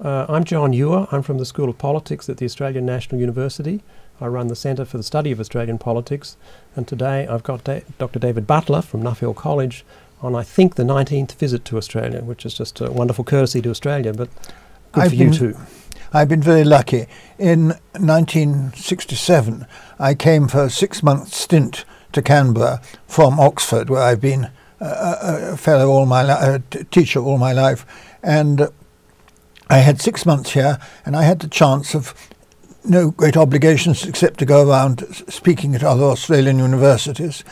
I'm John Uhr. I'm from the School of Politics at the Australian National University. I run the Centre for the Study of Australian Politics, and today I've got Dr. David Butler from Nuffield College on, I think, the 19th visit to Australia, which is just a wonderful courtesy to Australia, but good for you too. I've been very lucky. In 1967, I came for a 6-month stint to Canberra from Oxford, where I've been a fellow all my teacher all my life, and I had 6 months here, and I had the chance of no great obligations except to go around speaking at other Australian universities,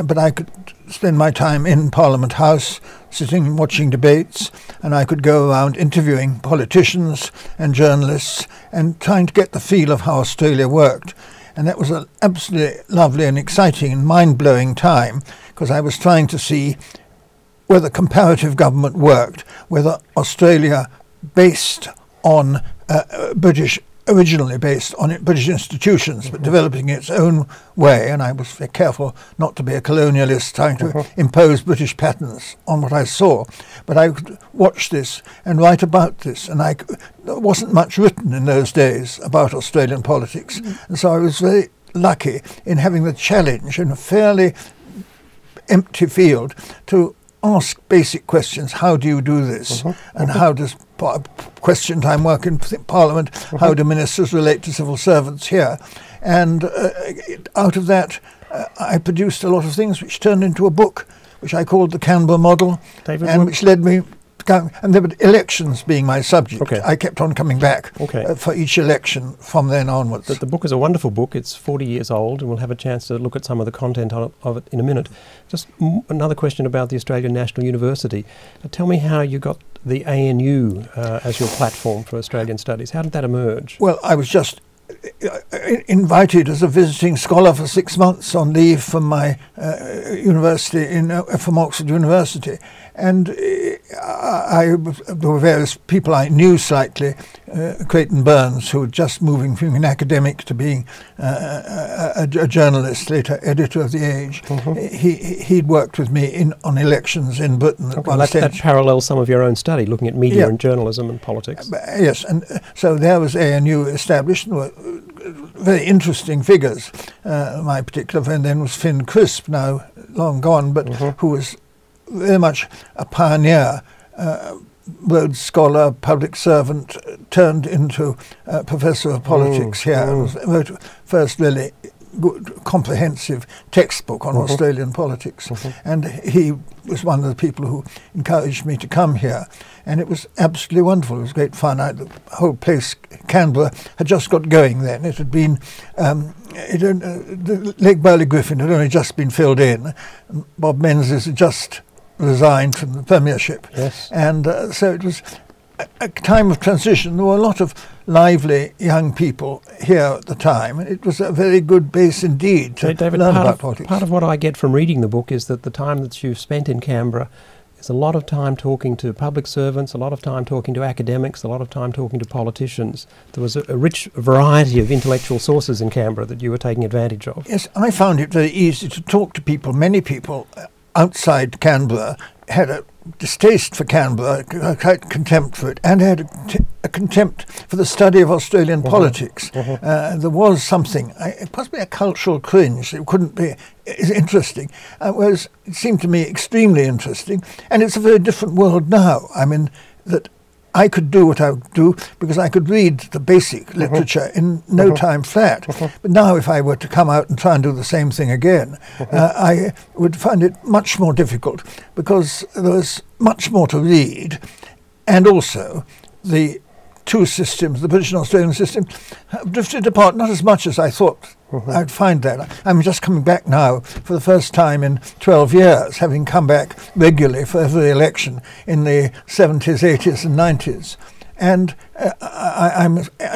but I could spend my time in Parliament House, sitting and watching debates, and I could go around interviewing politicians and journalists and trying to get the feel of how Australia worked. And that was an absolutely lovely and exciting and mind-blowing time, because I was trying to see whether comparative government worked, whether Australia based on originally based on British institutions, but developing its own way. And I was very careful not to be a colonialist trying to impose British patterns on what I saw. But I could watch this and write about this, and there wasn't much written in those days about Australian politics. And so I was very lucky in having the challenge in a fairly empty field to ask basic questions. How do you do this? And how does question time work in Parliament? How do ministers relate to civil servants here? And out of that, I produced a lot of things which turned into a book, which I called the Canberra Model, and which led me and there were elections being my subject. I kept on coming back for each election from then onwards. The book is a wonderful book. It's 40 years old, and we'll have a chance to look at some of the content of it in a minute. Just another question about the Australian National University. Tell me how you got the ANU as your platform for Australian studies. How did that emerge? Well, I was just invited as a visiting scholar for 6 months on leave from my university from Oxford University, and there were various people I knew slightly. Creighton Burns, who was just moving from an academic to being a journalist, later editor of The Age. He'd worked with me on elections in Britain at one stage. That parallels some of your own study, looking at media and journalism and politics. Yes, and so there was ANU established, and were very interesting figures. My particular friend then was Finn Crisp, now long gone, but who was very much a pioneer, Rhodes Scholar, public servant, turned into professor of politics here. Wrote first really good, comprehensive textbook on Australian politics. And he was one of the people who encouraged me to come here. And it was absolutely wonderful. It was great fun. The whole place, Canberra, had just got going then. It had been, Lake Burley-Griffin had only just been filled in. And Bob Menzies had just resigned from the premiership. And so it was a time of transition. There were a lot of lively young people here at the time. It was a very good base indeed to learn about politics. Part of what I get from reading the book is that the time that you've spent in Canberra is a lot of time talking to public servants, a lot of time talking to academics, a lot of time talking to politicians. There was a rich variety of intellectual sources in Canberra that you were taking advantage of. Yes, I found it very easy to talk to people. Many people outside Canberra had a distaste for Canberra, a contempt for it, and had a contempt for the study of Australian politics. There was something, possibly a cultural cringe. It couldn't be as interesting, whereas it seemed to me extremely interesting. And it's a very different world now. I mean, that I could do what I would do because I could read the basic literature in no time flat. But now if I were to come out and try and do the same thing again, I would find it much more difficult, because there was much more to read, and also the two systems, the British and Australian system, have drifted apart, not as much as I thought I'd find that. I'm just coming back now for the first time in 12 years, having come back regularly for every election in the 70s, 80s and 90s. And I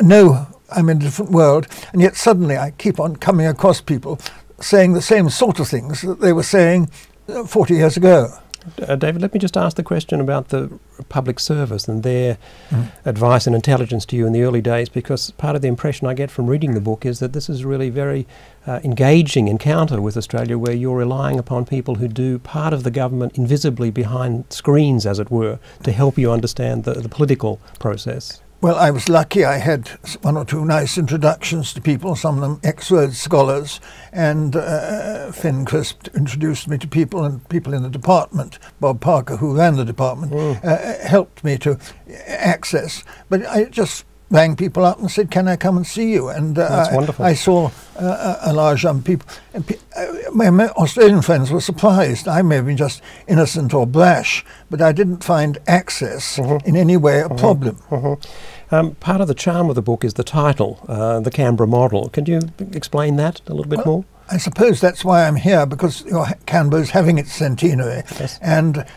know I'm in a different world, and yet suddenly I keep on coming across people saying the same sort of things that they were saying 40 years ago. David, let me just ask the question about the public service and their advice and intelligence to you in the early days, because part of the impression I get from reading the book is that this is really very engaging encounter with Australia, where you're relying upon people who do part of the government invisibly behind screens, as it were, to help you understand the political process. Well, I was lucky. I had one or two nice introductions to people, some of them ex-Rhodes scholars, and Finn Crisp introduced me to people, and people in the department, Bob Parker, who ran the department, helped me to access. But I just rang people up and said, "Can I come and see you?" And That's wonderful. I saw a large number of people. And my Australian friends were surprised. I may have been just innocent or brash, but I didn't find access in any way a problem. Part of the charm of the book is the title, The Canberra Model. Can you explain that a little bit more? I suppose that's why I'm here, because Canberra is having its centenary. Yes.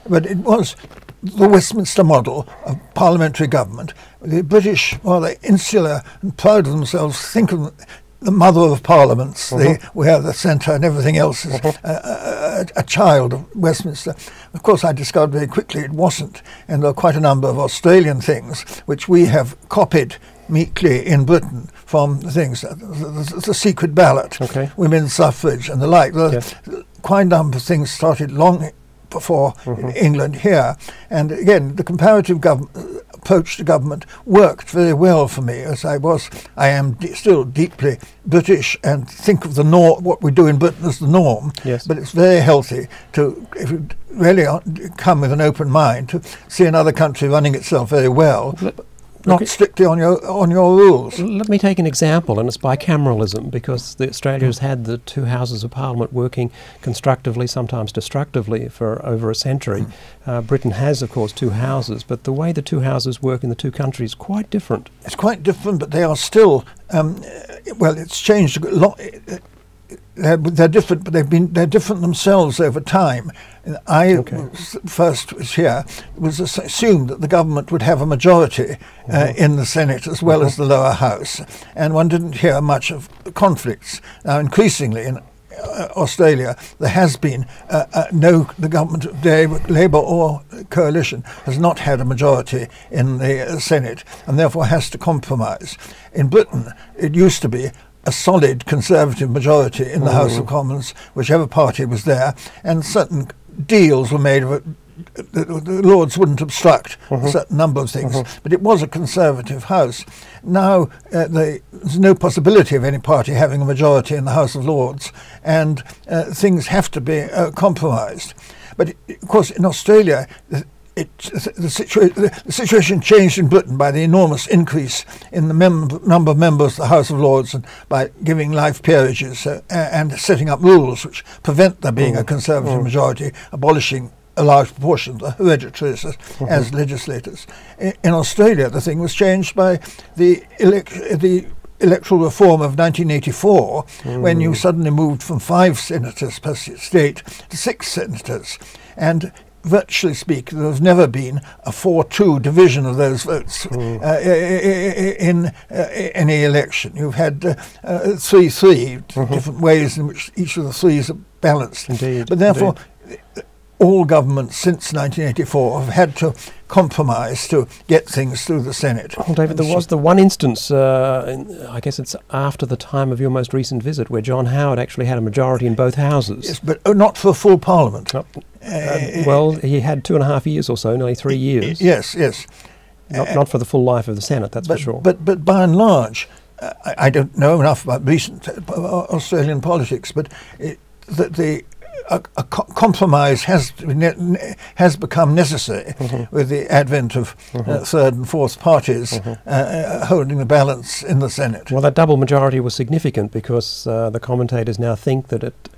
But it was the Westminster model of parliamentary government. The British, while they're insular and proud of themselves, think of the mother of parliaments, where the centre and everything else is a child of Westminster. Of course, I discovered very quickly it wasn't, and there are quite a number of Australian things which we have copied meekly in Britain from things, the secret ballot, women's suffrage and the like. Quite a number of things started long before England here, and again the comparative approach to government worked very well for me, as I am still deeply British and think of the norm, what we do in Britain as the norm. Yes. But it's very healthy to, if you really come with an open mind, to see another country running itself very well. Not strictly on your rules. Let me take an example, and it's bicameralism, because Australia has had the two houses of parliament working constructively, sometimes destructively, for over a century. Britain has, of course, two houses, but the way the two houses work in the two countries is quite different. It's quite different, but they are still, well, it's changed a lot. They're different, but they're different themselves over time. I first was here. It was assumed that the government would have a majority in the Senate as well as the lower house, and one didn't hear much of conflicts. Now, increasingly in Australia, there has been the government of Labour or coalition has not had a majority in the Senate, and therefore has to compromise. In Britain, it used to be a solid Conservative majority in the House of Commons, whichever party was there, and certain deals were made of it. The Lords wouldn't obstruct a certain number of things, but it was a Conservative House. Now there's no possibility of any party having a majority in the House of Lords, and things have to be compromised. But of course, in Australia, the situation changed in Britain by the enormous increase in the number of members of the House of Lords, and by giving life peerages and setting up rules which prevent there being a Conservative majority, abolishing a large proportion of the hereditaries as legislators. In Australia, the thing was changed by the electoral reform of 1984, when you suddenly moved from 5 senators per state to 6 senators. And virtually speaking, there has never been a 4-2 division of those votes in any election. You've had 3-3, different ways in which each of the threes are balanced. Indeed. But therefore, all governments since 1984 have had to compromise to get things through the Senate. Well, David, there was the one instance, I guess it's after the time of your most recent visit, where John Howard actually had a majority in both houses. Yes, but not for a full parliament. Well, he had 2.5 years or so, nearly 3 years. Yes. Not for the full life of the Senate, that's for sure. But by and large, I don't know enough about recent Australian politics, but a compromise has become necessary with the advent of third and fourth parties holding the balance in the Senate. Well, that double majority was significant because the commentators now think that it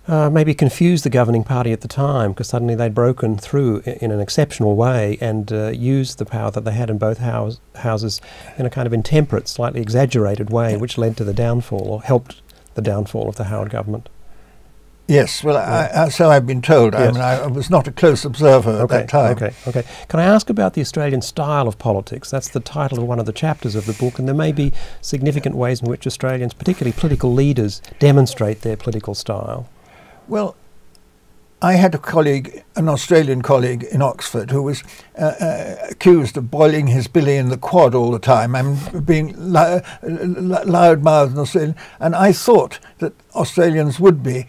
maybe confused the governing party at the time, because suddenly they'd broken through in an exceptional way and used the power that they had in both houses in a kind of intemperate, slightly exaggerated way, which led to the downfall, or helped the downfall of the Howard government. Yes, well, so I've been told. Yes. I mean, I was not a close observer at that time. Okay. Can I ask about the Australian style of politics? That's the title of one of the chapters of the book, and there may be significant ways in which Australians, particularly political leaders, demonstrate their political style. Well, I had a colleague, an Australian colleague in Oxford, who was accused of boiling his billy in the quad all the time. I'm being loud-mouthed in Australian, and I thought that Australians would be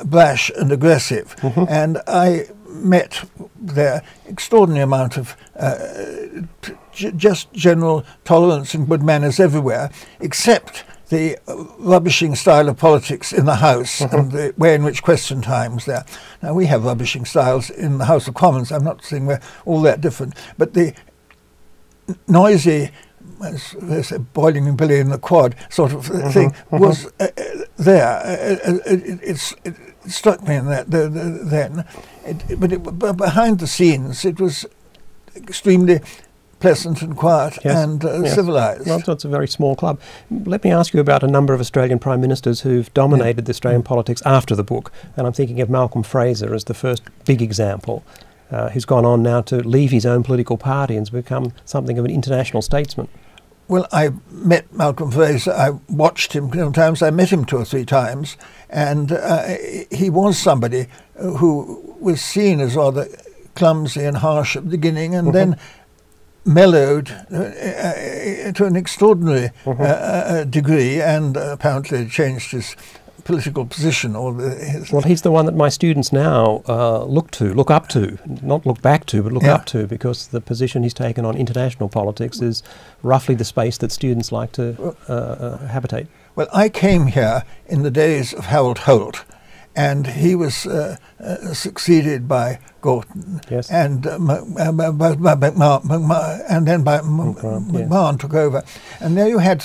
brash and aggressive, and I met their extraordinary amount of just general tolerance and good manners everywhere, except the rubbishing style of politics in the House and the way in which question time's there. Now, we have rubbishing styles in the House of Commons. I'm not saying we're all that different, but the noisy, as they say, boiling Billy in the quad sort of thing was there. It struck me in that then. But behind the scenes, it was extremely pleasant and quiet and civilised. Well, so it's a very small club. Let me ask you about a number of Australian Prime Ministers who've dominated the Australian politics after the book, and I'm thinking of Malcolm Fraser as the first big example, who's gone on now to leave his own political party and has become something of an international statesman. Well, I met Malcolm Fraser. I watched him sometimes. I met him 2 or 3 times, and he was somebody who was seen as rather clumsy and harsh at the beginning, and then mellowed to an extraordinary degree, and apparently changed his political position. Well, he's the one that my students now look up to, not look back to, but look up to, because the position he's taken on international politics is roughly the space that students like to habitate. Well, I came here in the days of Harold Holt, and he was succeeded by Gorton, and McMahon took over. And there you had,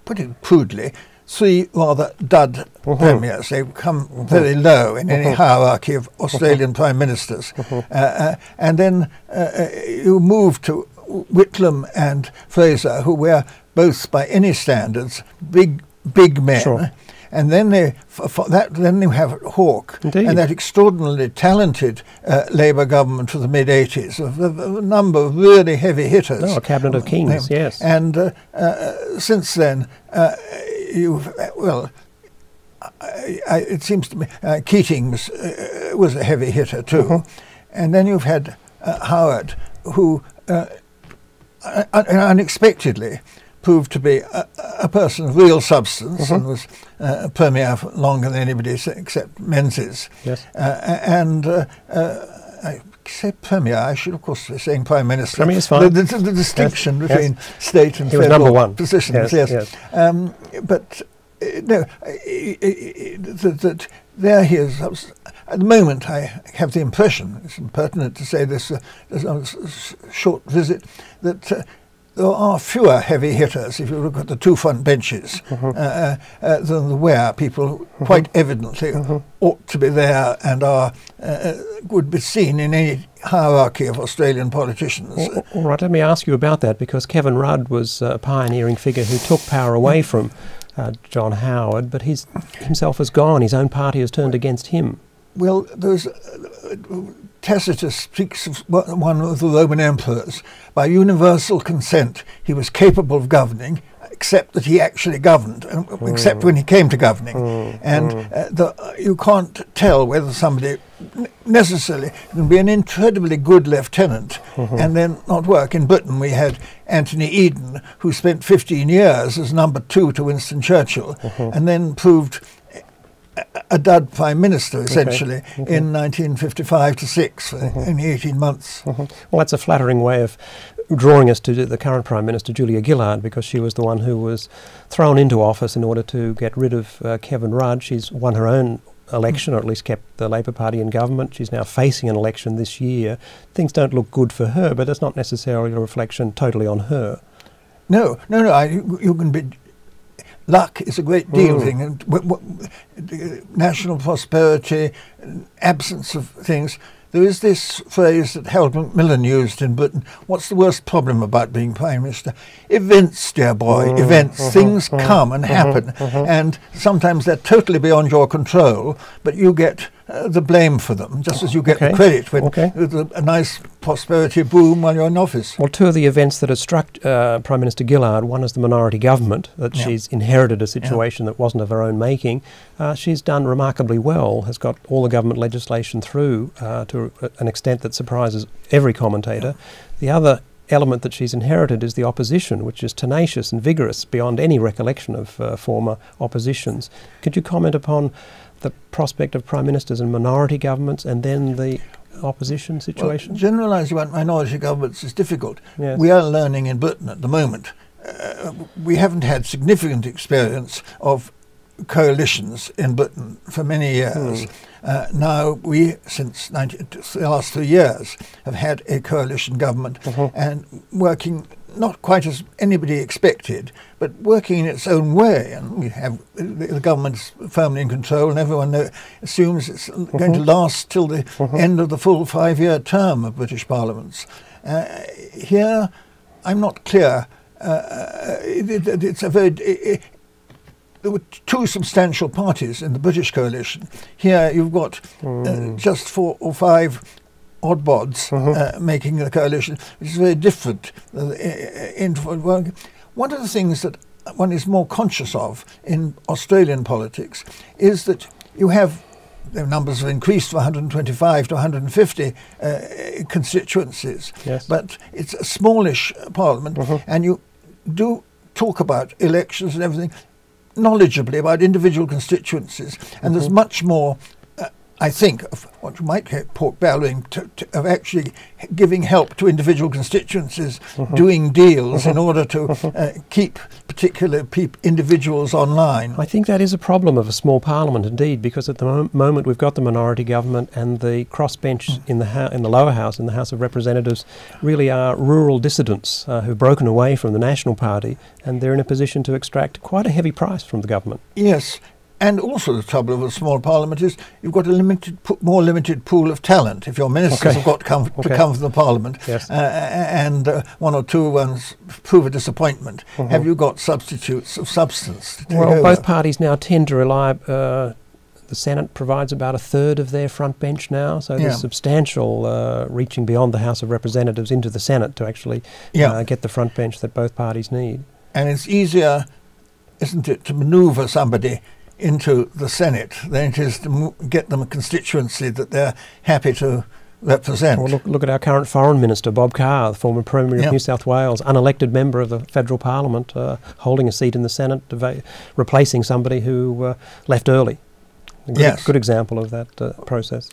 put it crudely, 3 rather dud premiers. They come very low in any hierarchy of Australian prime ministers. And then you moved to Whitlam and Fraser, who were both, by any standards, big men. Sure. And then then you have Hawke. Indeed. And that extraordinarily talented Labour government of the mid-80s, a number of really heavy hitters. Oh, a cabinet of kings, yes. And since then, it seems to me Keating was a heavy hitter too. And then you've had Howard, who unexpectedly proved to be a person of real substance and was Premier for longer than anybody except Menzies. Yes. I say Premier, I should of course be saying Prime Minister. Premier is fine. The distinction between state and he was federal number 1 positions. Yes. But no, that there he is. At the moment, I have the impression, it's impertinent to say this as a short visit, that there are fewer heavy hitters, if you look at the 2 front benches, than there were. People quite evidently ought to be there and would be seen in any hierarchy of Australian politicians. All right, let me ask you about that, because Kevin Rudd was a pioneering figure who took power away from John Howard, but he himself has gone. His own party has turned against him. Well, there's Tacitus speaks of one of the Roman emperors. By universal consent, he was capable of governing, except that he actually governed, except when he came to governing. You can't tell whether somebody necessarily can be an incredibly good lieutenant and then not work. In Britain, we had Anthony Eden, who spent 15 years as number 2 to Winston Churchill, and then proved a dud prime minister, essentially, in 1955 to 6, in 18 months. Well, that's a flattering way of drawing us to the current Prime Minister, Julia Gillard, because she was the one who was thrown into office in order to get rid of Kevin Rudd. She's won her own election, or at least kept the Labor Party in government. She's now facing an election this year. Things don't look good for her, but it's not necessarily a reflection totally on her. No, you can be... Luck is a great deal thing, and national prosperity, absence of things. There is this phrase that Harold Macmillan used in Britain: what's the worst problem about being Prime Minister? Events, dear boy, events. Things come and happen, and sometimes they're totally beyond your control, but you get the blame for them, just as you get the credit when there's a nice prosperity boom while you're in office. Well, 2 of the events that have struck Prime Minister Gillard, one is the minority government, that she's inherited a situation that wasn't of her own making. She's done remarkably well, has got all the government legislation through to an extent that surprises every commentator. The other element that she's inherited is the opposition, which is tenacious and vigorous beyond any recollection of former oppositions. Could you comment upon the prospect of prime ministers and minority governments, and then the opposition situation? Well, generalising about minority governments is difficult. Yes. We are learning in Britain at the moment. We haven't had significant experience of coalitions in Britain for many years. Now we, since the last 3 years, have had a coalition government and working not quite as anybody expected, but working in its own way. And we have the government's firmly in control, and everyone assumes it's going to last till the end of the full 5-year term of British parliaments. Here, I'm not clear. It's a very there were 2 substantial parties in the British coalition. Here you've got just 4 or 5 odd bods making the coalition, which is very different. One of the things that one is more conscious of in Australian politics is that you have the numbers have increased from 125 to 150 constituencies, yes. but it's a smallish parliament, and you do talk about elections and everything knowledgeably about individual constituencies, and there's much more, I think, of what you might call pork barreling, of actually giving help to individual constituencies, doing deals in order to keep particular individuals online. I think that is a problem of a small parliament indeed, because at the moment we've got the minority government, and the crossbench in the lower house, in the House of Representatives, really are rural dissidents who've broken away from the National Party, and they're in a position to extract quite a heavy price from the government. Yes. And also the trouble of a small parliament is you've got a more limited pool of talent. If your ministers have got to come from the parliament, yes. And 1 or 2 ones prove a disappointment, have you got substitutes of substance to take over? Both parties now tend to rely, the Senate provides about 1/3 of their front bench now, so there's substantial reaching beyond the House of Representatives into the Senate to actually get the front bench that both parties need. And it's easier, isn't it, to manoeuvre somebody into the Senate than it is to get them a constituency that they're happy to represent. Well, look at our current Foreign Minister, Bob Carr, the former Premier of New South Wales, unelected member of the Federal Parliament, holding a seat in the Senate, replacing somebody who left early. Good example of that process.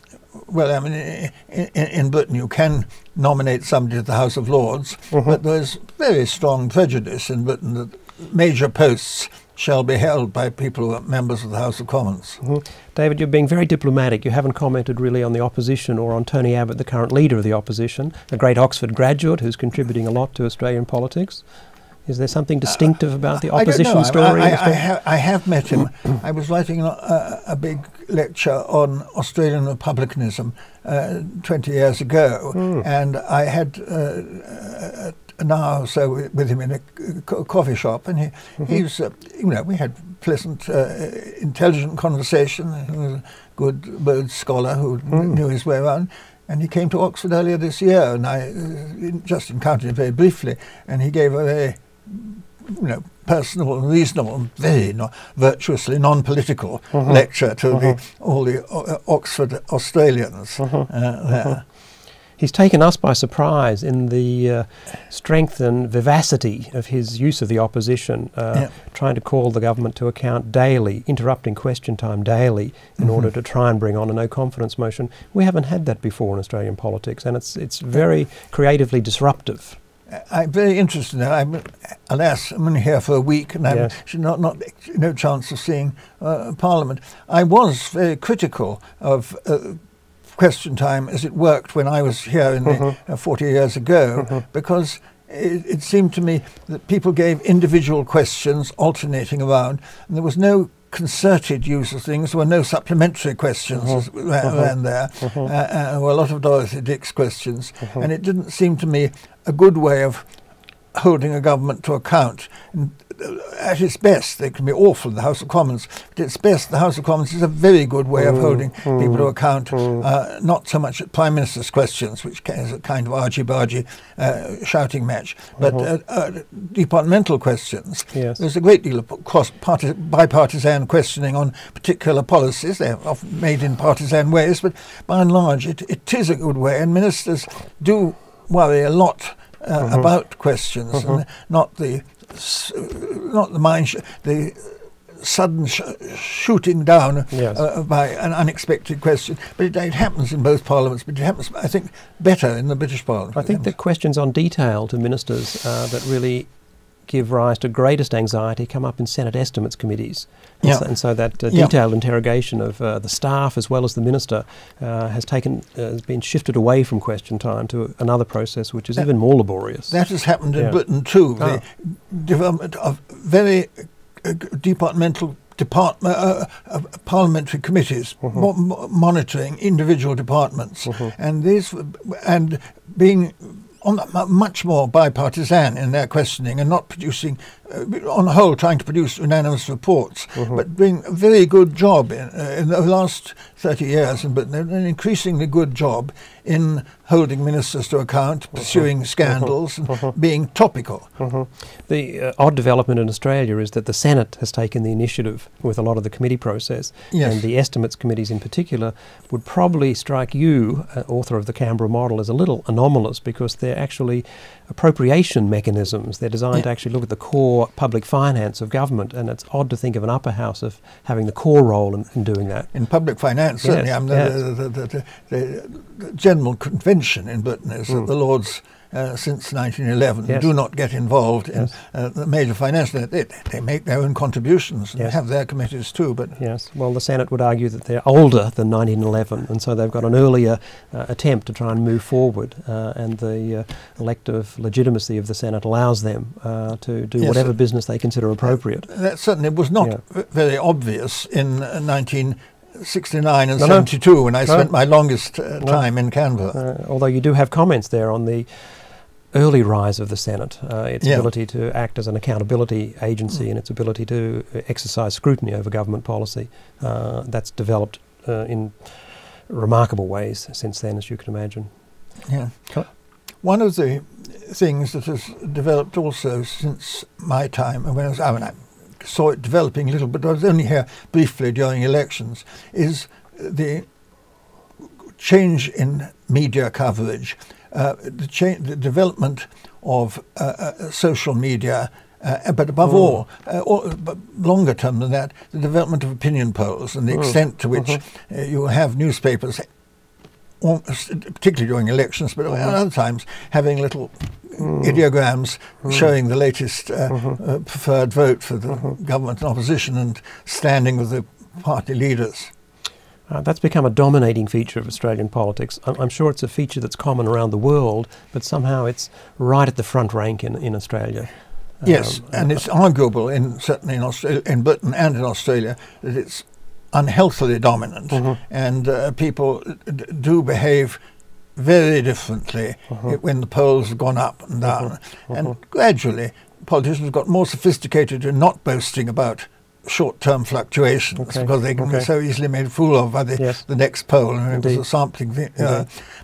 Well, I mean, in Britain you can nominate somebody to the House of Lords, but there's very strong prejudice in Britain that major posts shall be held by people who are members of the House of Commons. David, you're being very diplomatic. You haven't commented really on the opposition or on Tony Abbott, the current leader of the opposition, a great Oxford graduate who's contributing a lot to Australian politics. Is there something distinctive about the opposition story? I have met him. I was writing a big lecture on Australian republicanism 20 years ago, and I had an hour or so with him in a coffee shop, and he's, we had pleasant, intelligent conversation. He was a good bird scholar who knew his way around. And he came to Oxford earlier this year, and I just encountered him very briefly, and he gave a very personal and reasonable and very virtuously non-political lecture to all the Oxford Australians there. He's taken us by surprise in the strength and vivacity of his use of the opposition, trying to call the government to account daily, interrupting question time daily in order to try and bring on a no-confidence motion. We haven't had that before in Australian politics, and it's very creatively disruptive. I'm very interested in that. Alas, I'm only here for a week, and I've no chance of seeing Parliament. I was very critical of question time as it worked when I was here in 40 years ago, because it seemed to me that people gave individual questions alternating around, and there was no concerted use of things. There were no supplementary questions ran there. There were a lot of Dorothy Dix questions, and it didn't seem to me a good way of holding a government to account. And at its best, they can be awful in the House of Commons, but at its best, the House of Commons is a very good way of holding people to account, not so much at Prime Minister's questions, which is a kind of argy-bargy shouting match, but departmental questions. Yes. There's a great deal of bipartisan questioning on particular policies. They're often made in partisan ways, but by and large, it is a good way, and ministers do worry a lot sudden shooting down Yes. by an unexpected question. But it happens in both parliaments, but it happens, I think, better in the British Parliament. I think the questions on detail to ministers that really give rise to greatest anxiety come up in Senate estimates committees. And so that detailed interrogation of the staff as well as the minister has been shifted away from question time to another process which is even more laborious. That has happened in Britain too. The development of very parliamentary committees monitoring individual departments, and being much more bipartisan in their questioning and not producing, on the whole, trying to produce unanimous reports, but doing a very good job in the last 30 years in Britain, an increasingly good job in holding ministers to account, pursuing scandals, and being topical. The odd development in Australia is that the Senate has taken the initiative with a lot of the committee process, and the estimates committees in particular would probably strike you, author of the Canberra Model, as a little anomalous because they're actually appropriation mechanisms. They're designed to actually look at the core public finance of government, and it's odd to think of an upper house of having the core role in doing that. In public finance, certainly. The general convention in Britain is that the Lords, since 1911, do not get involved in the major finance. They make their own contributions and have their committees too. But well, the Senate would argue that they're older than 1911, and so they've got an earlier attempt to try and move forward, and the elective legitimacy of the Senate allows them to do whatever business they consider appropriate. That certainly was not very obvious in 1969 and 72 when I spent my longest time in Canberra. Although you do have comments there on the early rise of the Senate, its ability to act as an accountability agency and its ability to exercise scrutiny over government policy. That's developed in remarkable ways since then, as you can imagine. One of the things that has developed also since my time, and I saw it developing a little, but I was only here briefly during elections, is the change in media coverage, the development of social media, but above all, but longer term than that, the development of opinion polls and the extent to which you have newspapers, particularly during elections, but at other times, having little ideograms showing the latest preferred vote for the government and opposition and standing with the party leaders. That's become a dominating feature of Australian politics. I'm sure it's a feature that's common around the world, but somehow it's right at the front rank in Australia. Yes, and it's arguable, certainly in Britain and in Australia, that it's unhealthily dominant, and people do behave very differently when the polls have gone up and down. And gradually, politicians have got more sophisticated in not boasting about short-term fluctuations because they can be so easily made a fool of by the next poll, and it was a sampling thing.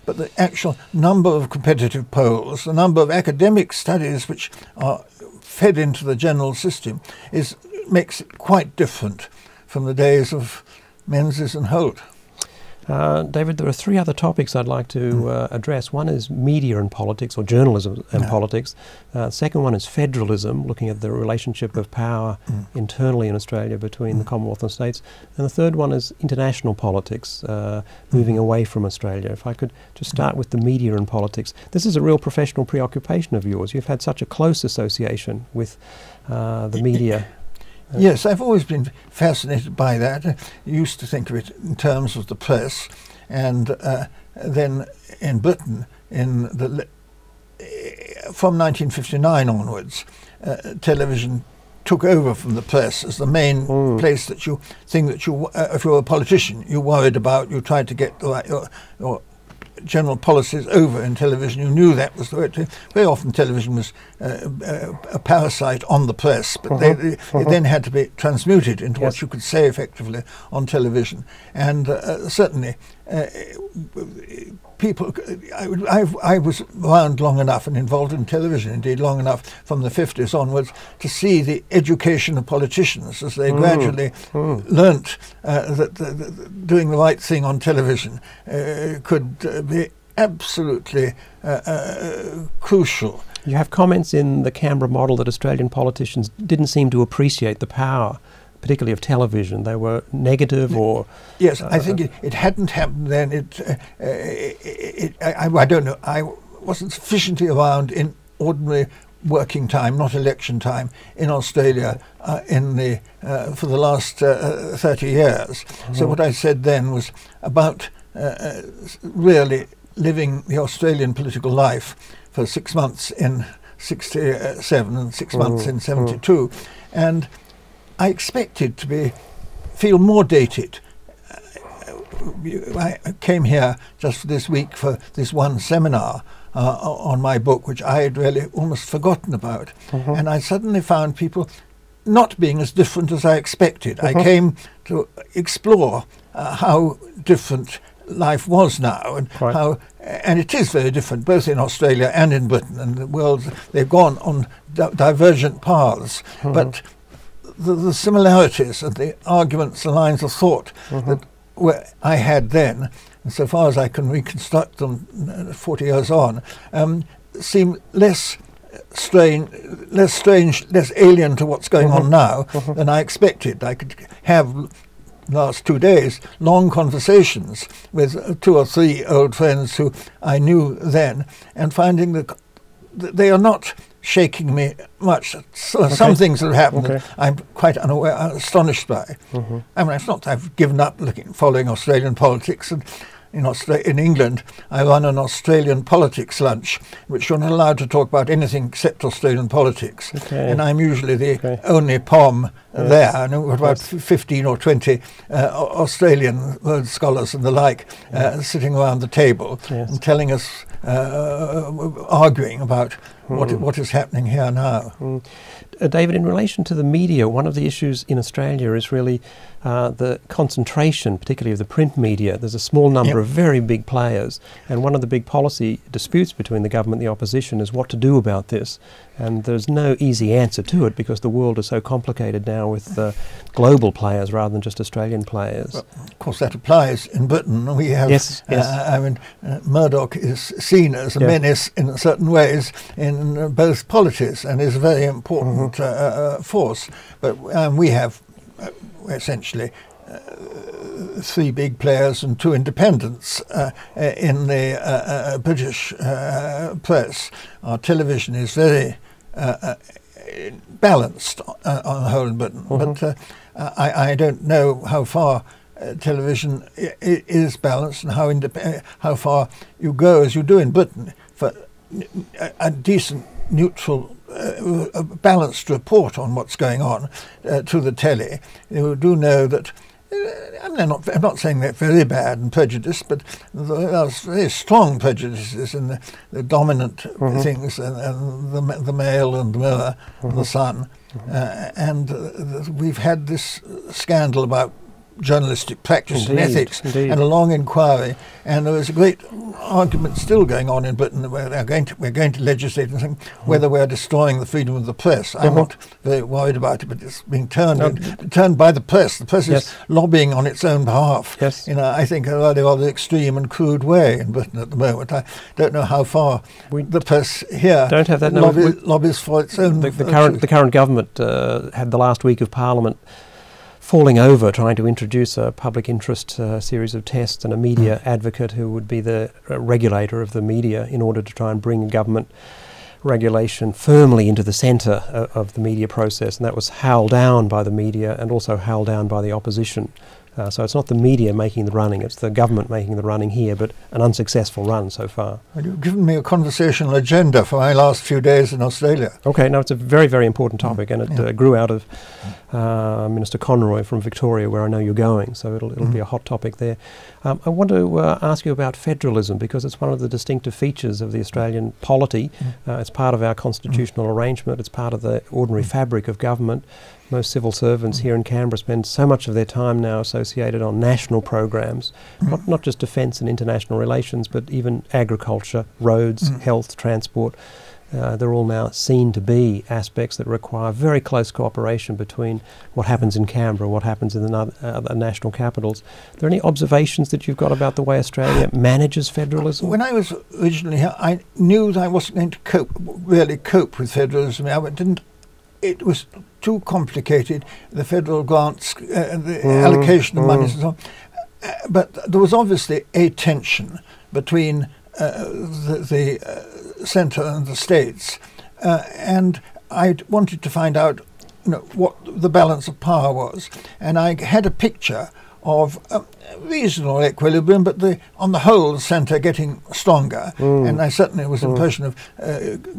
But the actual number of competitive polls, the number of academic studies which are fed into the general system makes it quite different from the days of Menzies and Holt. David, there are three other topics I'd like to address. One is media and politics, or journalism and politics. Second one is federalism, looking at the relationship of power internally in Australia between the Commonwealth and states. And the third one is international politics, moving away from Australia. If I could just start with the media and politics. This is a real professional preoccupation of yours. You've had such a close association with the media. Yes, I've always been fascinated by that. I used to think of it in terms of the press, and then in Britain, from 1959 onwards, television took over from the press as the main place that if you were a politician, you worried about, you tried to get your general policies over in television. You knew that was the way to. Very often television was a parasite on the press, but it then had to be transmuted into what you could say effectively on television. And certainly people, I was around long enough and involved in television, indeed long enough from the 50s onwards, to see the education of politicians as they gradually learnt that doing the right thing on television could be absolutely crucial. You have comments in the Canberra Model that Australian politicians didn't seem to appreciate the power particularly of television? They were negative, or yes, I think it hadn't happened then. I don't know. I wasn't sufficiently around in ordinary working time, not election time, in Australia for the last 30 years. So what I said then was about really living the Australian political life for 6 months in 67 and 6 months in 72, and I expected to feel more dated. I came here just this week for this one seminar on my book, which I had really almost forgotten about, and I suddenly found people not being as different as I expected. I came to explore how different life was now, and and it is very different both in Australia and in Britain, and the world, they've gone on divergent paths, but the similarities and the arguments, the lines of thought that I had then, and so far as I can reconstruct them 40 years on, seem less strange, less alien to what's going on now than I expected. I could have last 2 days long conversations with 2 or 3 old friends who I knew then, and finding that they are not shaking me much. So some things that have happened I'm quite astonished by. I mean, it's not that I've given up following Australian politics, and in England, I run an Australian politics lunch, which you're not allowed to talk about anything except Australian politics. And I'm usually the only POM there, and we've got about 15 or 20 Australian world scholars and the like sitting around the table and telling us, arguing about what is happening here now. David, in relation to the media, one of the issues in Australia is really the concentration, particularly of the print media. There's a small number of very big players, and one of the big policy disputes between the government and the opposition is what to do about this. And there's no easy answer to it, because the world is so complicated now with global players rather than just Australian players. Well, of course, that applies in Britain. We have, I mean, Murdoch is seen as a menace in certain ways in both polities, and is a very important force. But we have essentially 3 big players and 2 independents in the British press. Our television is very balanced on the whole in Britain, but I don't know how far television is balanced, and how far you go, as you do in Britain, for a decent, neutral, balanced report on what's going on to the telly. You do know that. I'm not saying they're very bad and prejudiced, but there are very strong prejudices in the dominant things, and the Mail and the Mirror and the Sun, and we've had this scandal about journalistic practice and ethics, and a long inquiry, and there is a great argument still going on in Britain where we're going to legislate and think whether we're destroying the freedom of the press. I'm not very worried about it, but it's being turned by the press. The press is lobbying on its own behalf. I think a rather extreme and crude way in Britain at the moment. I don't know how far the press here don't have that lobbies for its own. The current government had the last week of Parliament falling over trying to introduce a public interest series of tests and a media advocate who would be the regulator of the media, in order to try and bring government regulation firmly into the centre of the media process, and that was howled down by the media and also howled down by the opposition. So it's not the media making the running, it's the government making the running here, but an unsuccessful run so far. Well, you've given me a conversational agenda for my last few days in Australia. Okay, no, it's a very, very important topic, and it grew out of Minister Conroy from Victoria, where I know you're going, so it'll be a hot topic there. I want to ask you about federalism, because it's one of the distinctive features of the Australian polity. It's part of our constitutional arrangement, it's part of the ordinary fabric of government. Most civil servants here in Canberra spend so much of their time now associated on national programs, not just defence and international relations, but even agriculture, roads, health, transport. They're all now seen to be aspects that require very close cooperation between what happens in Canberra, what happens in the other national capitals. Are there any observations that you've got about the way Australia manages federalism? When I was originally here, I knew that I wasn't going to really cope with federalism. It was too complicated, the federal grants, the allocation of monies and so on. But there was obviously a tension between the centre and the states, and I wanted to find out, what the balance of power was, and I had a picture of reasonable equilibrium, but on the whole, the centre getting stronger. And I certainly was impression of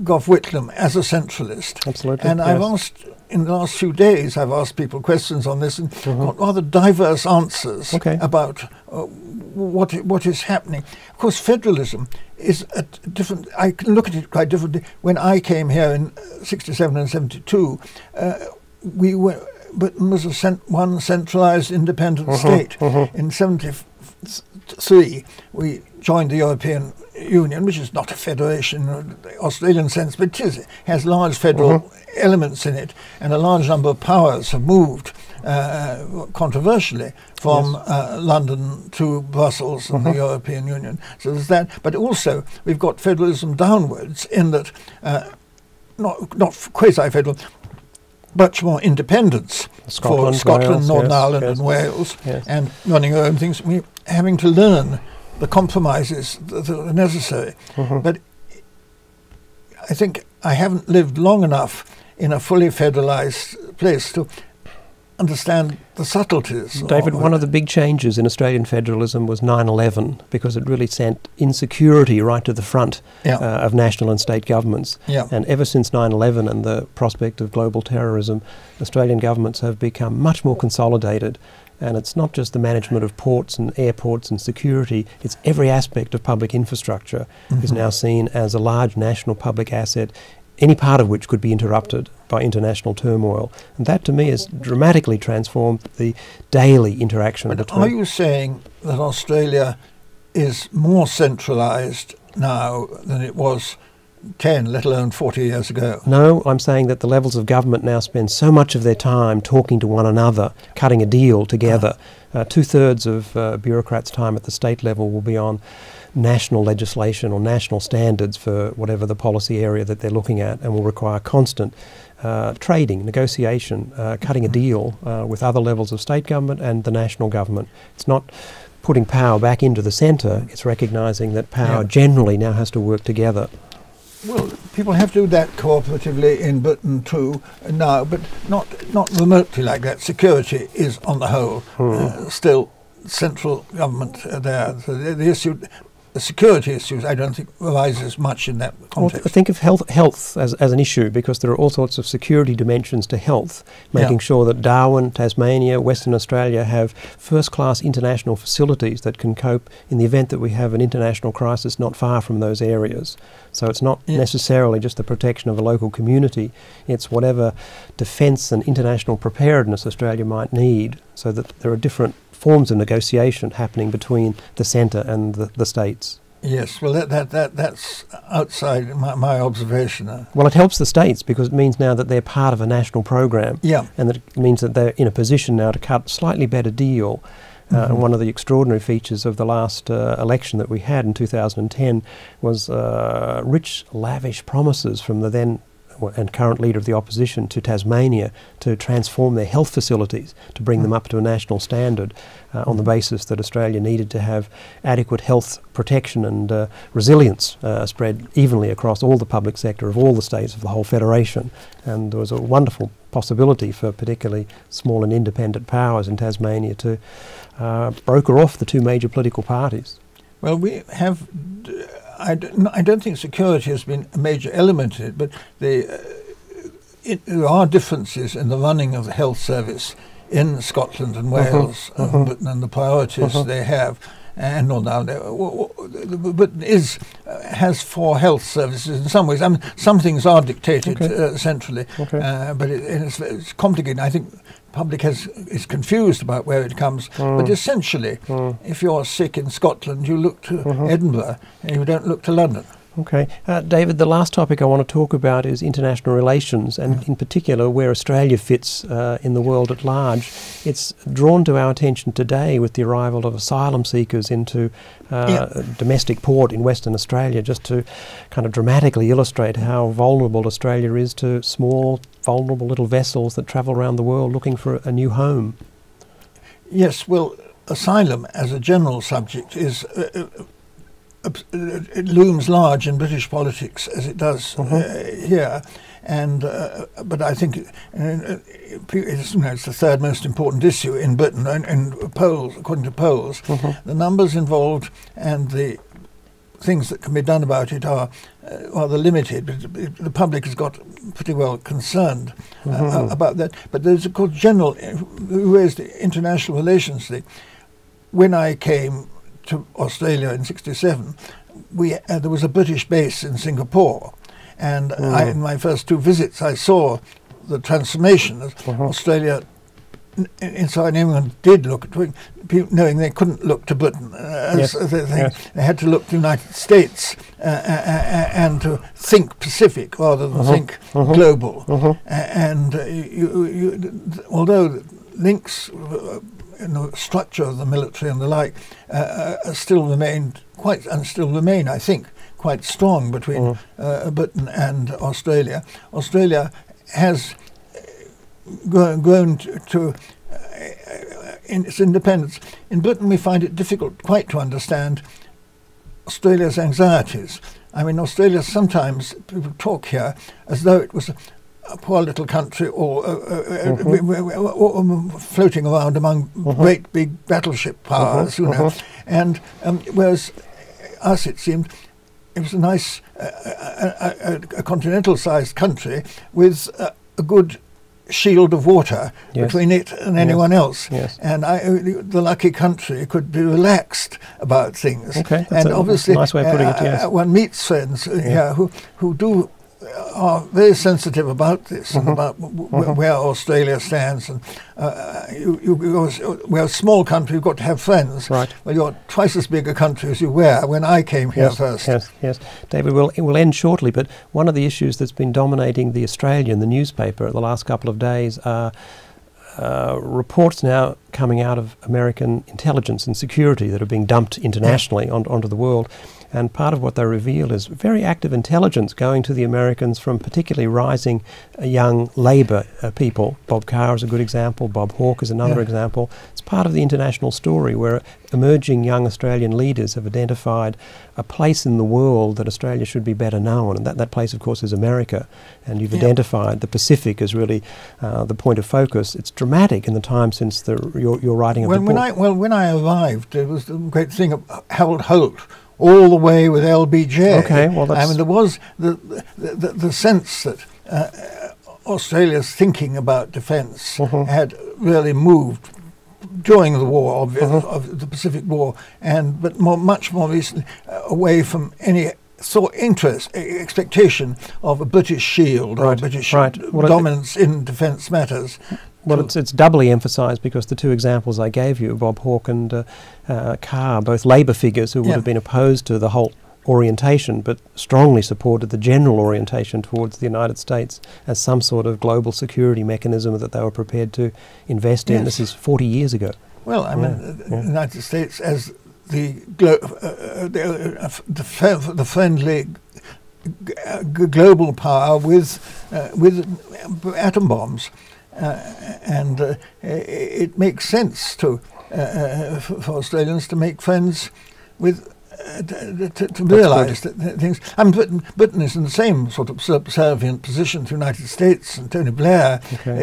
Gough Whitlam as a centralist. Absolutely. And I've asked, in the last few days, I've asked people questions on this and got rather diverse answers about what is happening. Of course, federalism is a different. I can look at it quite differently. When I came here in '67 and '72, Britain was one centralised independent state. In '73, we joined the European Union, which is not a federation in the Australian sense, but it has large federal elements in it, and a large number of powers have moved controversially from London to Brussels and the European Union. So there's that, but also we've got federalism downwards in that, not quasi-federal, much more independence for Scotland, Wales, Northern Ireland and Wales, and running our own things. We're having to learn the compromises that are necessary. But I think I haven't lived long enough in a fully federalised place to understand the subtleties. David, one of the big changes in Australian federalism was 9/11, because it really sent insecurity right to the front of national and state governments. And ever since 9/11 and the prospect of global terrorism, Australian governments have become much more consolidated. And it's not just the management of ports and airports and security, it's every aspect of public infrastructure is now seen as a large national public asset, any part of which could be interrupted by international turmoil. And that, to me, has dramatically transformed the daily interaction between... Are you saying that Australia is more centralised now than it was 10, let alone 40 years ago? No, I'm saying that the levels of government now spend so much of their time talking to one another, cutting a deal together. 2/3 of bureaucrats' time at the state level will be on national legislation or national standards for whatever the policy area that they're looking at, and will require constant trading, negotiation, cutting a deal with other levels of state government and the national government. It's not putting power back into the centre, it's recognising that power generally now has to work together. Well, people have to do that cooperatively in Britain too now, but not remotely like that. Security is, on the whole, still central government there. So the security issues, I don't think arises much in that context. Well, think of health as an issue, because there are all sorts of security dimensions to health, making sure that Darwin, Tasmania, Western Australia have first-class international facilities that can cope in the event that we have an international crisis not far from those areas. So it's not necessarily just the protection of a local community, it's whatever defence and international preparedness Australia might need, so that there are different forms of negotiation happening between the centre and the states. Yes, well, that's outside my observation. Well, it helps the states because it means now that they're part of a national program, and that it means that they're in a position now to cut a slightly better deal. And one of the extraordinary features of the last election that we had in 2010 was rich, lavish promises from the then and current leader of the opposition to Tasmania to transform their health facilities, to bring them up to a national standard on the basis that Australia needed to have adequate health protection and resilience spread evenly across all the public sector of all the states of the whole federation. And there was a wonderful possibility for particularly small and independent powers in Tasmania to broker off the two major political parties. Well, we have... I don't think security has been a major element in it, but there are differences in the running of the health service in Scotland and Wales and Britain, and the priorities they have. And Northern Ireland, Britain has 4 health services in some ways. I mean, some things are dictated centrally, but it's complicated. I think the public is confused about where it comes. But essentially, if you're sick in Scotland, you look to Edinburgh and you don't look to London. Okay. David, the last topic I want to talk about is international relations, and in particular where Australia fits in the world at large. It's drawn to our attention today with the arrival of asylum seekers into domestic port in Western Australia, just to kind of dramatically illustrate how vulnerable Australia is to small, vulnerable little vessels that travel around the world looking for a new home. Yes, well, asylum as a general subject is... it looms large in British politics as it does here, and but I think it's the third most important issue in Britain. And polls, according to polls, the numbers involved and the things that can be done about it are rather limited. But the public has got pretty well concerned about that. But there's, of course, general, whereas the international relations thing. When I came to Australia in '67, there was a British base in Singapore, and in my first 2 visits I saw the transformation as Australia, inside England, did look at knowing they couldn't look to Britain as they had to look to the United States and to think Pacific rather than think global. And although links in the structure of the military and the like still remain, I think, quite strong between Britain and Australia. Australia has grown to in its independence. In Britain, we find it difficult quite to understand Australia's anxieties. I mean, Australia, sometimes people talk here as though it was a poor little country, or floating around among great big battleship powers, you know. And whereas us, it seemed, it was a nice, a continental-sized country with a good shield of water between it and anyone else. And the lucky country could be relaxed about things. Okay, and obviously, nice way of putting it. One meets friends here who are very sensitive about this and about where Australia stands. And we're a small country, you've got to have friends. Right. Well, you're twice as big a country as you were when I came here first. Yes. David, we'll end shortly, but one of the issues that's been dominating the Australian, the newspaper, the last couple of days are reports now coming out of American intelligence and security that are being dumped internationally onto the world. And part of what they reveal is very active intelligence going to the Americans from particularly rising young Labor people. Bob Carr is a good example. Bob Hawke is another example. It's part of the international story where emerging young Australian leaders have identified a place in the world that Australia should be better known. And that place, of course, is America. And you've identified the Pacific as really the point of focus. It's dramatic in the time since your writing of the book. When I arrived, there was the great thing of Harold Holt, all the way with LBJ. Okay, well, that's... I mean, there was the sense that Australia's thinking about defence had really moved during the war of the Pacific War, but much more recently away from any expectation of a British shield or British dominance in defence matters. Well, it's doubly emphasised because the 2 examples I gave you, Bob Hawke and Carr, both Labor figures who would have been opposed to the whole orientation but strongly supported the general orientation towards the United States as some sort of global security mechanism that they were prepared to invest in. This is 40 years ago. Well, I mean, the United States as the friendly global power with atom bombs. And it makes sense for Australians to make friends with, to realise that things. I mean, Britain is in the same sort of subservient position to the United States, and Tony Blair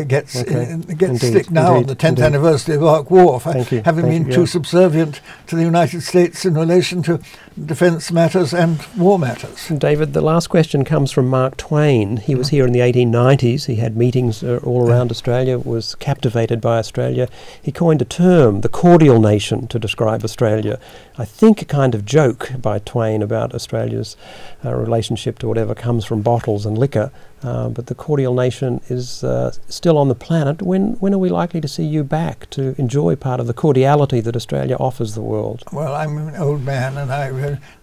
gets stick now on the 10th anniversary of the Iraq War for having been too subservient to the United States in relation to defence matters and war matters. David, the last question comes from Mark Twain. He was here in the 1890s. He had meetings all around Australia, was captivated by Australia. He coined a term, the cordial nation, to describe Australia. I think a kind of joke joke by Twain about Australia's relationship to whatever comes from bottles and liquor, but the cordial nation is still on the planet. When are we likely to see you back to enjoy part of the cordiality that Australia offers the world? Well, I'm an old man, and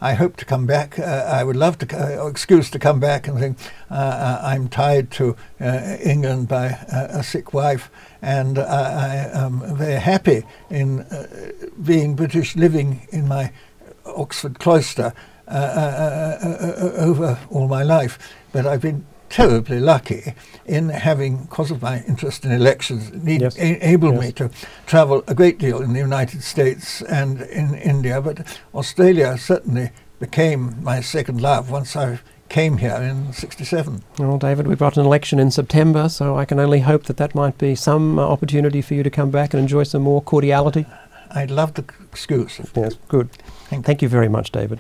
I hope to come back. I would love to excuse to come back and think I'm tied to England by a sick wife, and I am very happy in being British, living in my Oxford cloister over all my life. But I've been terribly lucky in having, because of my interest in elections, enabled me to travel a great deal in the United States and in India. But Australia certainly became my second love once I came here in '67. Well, David, we've got an election in September, so I can only hope that that might be some opportunity for you to come back and enjoy some more cordiality. I'd love the excuse. Yes, good. Thank you very much, David.